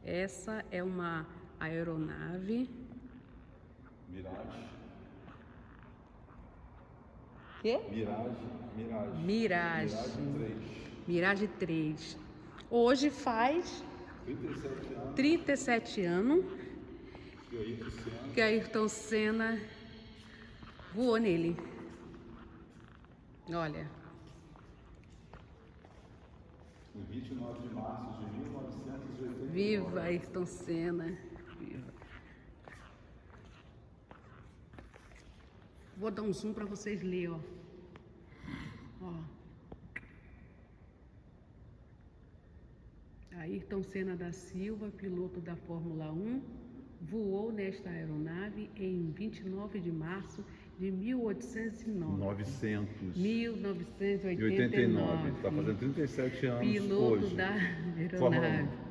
Essa é uma aeronave. Mirage. Quê? Mirage. Mirage. Mirage 3. Mirage 3. Hoje faz 37 anos. 37 anos que Ayrton Senna voou nele. Olha. Em 29 de março de 1989. Viva Ayrton Senna. Viva. Vou dar um zoom para vocês lerem, ó. Ayrton Senna da Silva, piloto da Fórmula 1, voou nesta aeronave em 29 de março de 1989. Está fazendo 37 anos Piloto hoje. da aeronave.